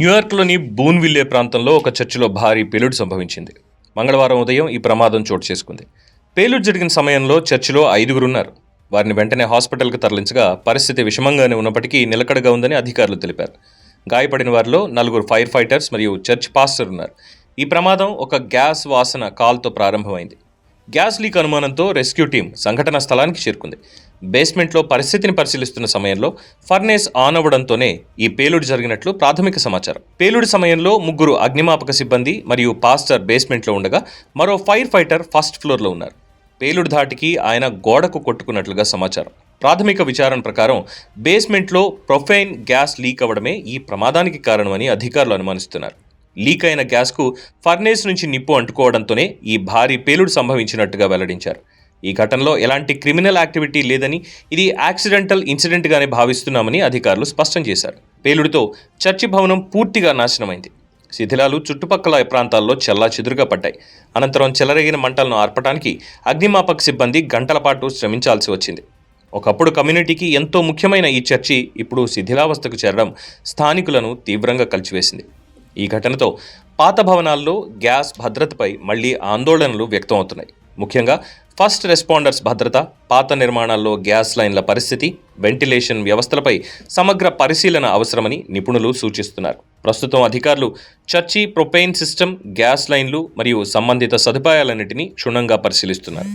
న్యూయార్క్లోని బూన్విల్లే ప్రాంతంలో ఒక చర్చిలో భారీ పేలుడు సంభవించింది. మంగళవారం ఉదయం ఈ ప్రమాదం చోటు చేసుకుంది. పేలుడు జరిగిన సమయంలో చర్చిలో 5 ఉన్నారు. వారిని వెంటనే హాస్పిటల్కు తరలించగా పరిస్థితి విషమంగానే ఉన్నప్పటికీ నిలకడగా ఉందని అధికారులు తెలిపారు. గాయపడిన వారిలో 4 ఫైర్ ఫైటర్స్ మరియు చర్చ్ పాస్టర్ ఉన్నారు. ఈ ప్రమాదం ఒక గ్యాస్ వాసన కాల్తో ప్రారంభమైంది. గ్యాస్ లీక్ అనుమానంతో రెస్క్యూ టీం సంఘటనా స్థలానికి చేరుకుంది. బేస్మెంట్లో పరిస్థితిని పరిశీలిస్తున్న సమయంలో ఫర్నేస్ ఆన్ అవ్వడంతోనే ఈ పేలుడు జరిగినట్లు ప్రాథమిక సమాచారం. పేలుడు సమయంలో 3 అగ్నిమాపక సిబ్బంది మరియు పాస్టర్ బేస్మెంట్లో ఉండగా మరో ఫైర్ ఫైటర్ ఫస్ట్ ఫ్లోర్లో ఉన్నారు. పేలుడు ధాటికి ఆయన గోడకు కొట్టుకున్నట్లుగా సమాచారం. ప్రాథమిక విచారణ ప్రకారం బేస్మెంట్లో ప్రొఫైన్ గ్యాస్ లీక్ అవ్వడమే ఈ ప్రమాదానికి కారణమని అధికారులు అనుమానిస్తున్నారు. లీక్ అయిన గ్యాస్కు ఫర్నేస్ నుంచి నిప్పు అంటుకోవడంతోనే ఈ భారీ పేలుడు సంభవించినట్టుగా వెల్లడించారు. ఈ ఘటనలో ఎలాంటి క్రిమినల్ యాక్టివిటీ లేదని, ఇది యాక్సిడెంటల్ ఇన్సిడెంట్గానే భావిస్తున్నామని అధికారులు స్పష్టం చేశారు. పేలుడుతో చర్చి భవనం పూర్తిగా నాశనమైంది. శిథిలాలు చుట్టుపక్కల ప్రాంతాల్లో చెల్లాచెదురుగా పడ్డాయి. అనంతరం చెలరేగిన మంటలను ఆర్పడానికి అగ్నిమాపక సిబ్బంది గంటల పాటు శ్రమించాల్సి వచ్చింది. ఒకప్పుడు కమ్యూనిటీకి ఎంతో ముఖ్యమైన ఈ చర్చి ఇప్పుడు శిథిలావస్థకు చేరడం స్థానికులను తీవ్రంగా కలిచివేసింది. ఈ ఘటనతో పాత భవనాల్లో గ్యాస్ భద్రతపై మళ్లీ ఆందోళనలు వ్యక్తమవుతున్నాయి. ముఖ్యంగా ఫస్ట్ రెస్పాండర్స్ భద్రత, పాత నిర్మాణాల్లో గ్యాస్ లైన్ల పరిస్థితి, వెంటిలేషన్ వ్యవస్థలపై సమగ్ర పరిశీలన అవసరమని నిపుణులు సూచిస్తున్నారు. ప్రస్తుతం అధికారులు చర్చి ప్రొపెయిన్ సిస్టమ్, గ్యాస్ లైన్లు మరియు సంబంధిత సదుపాయాలన్నింటినీ క్షుణ్ణంగా పరిశీలిస్తున్నారు.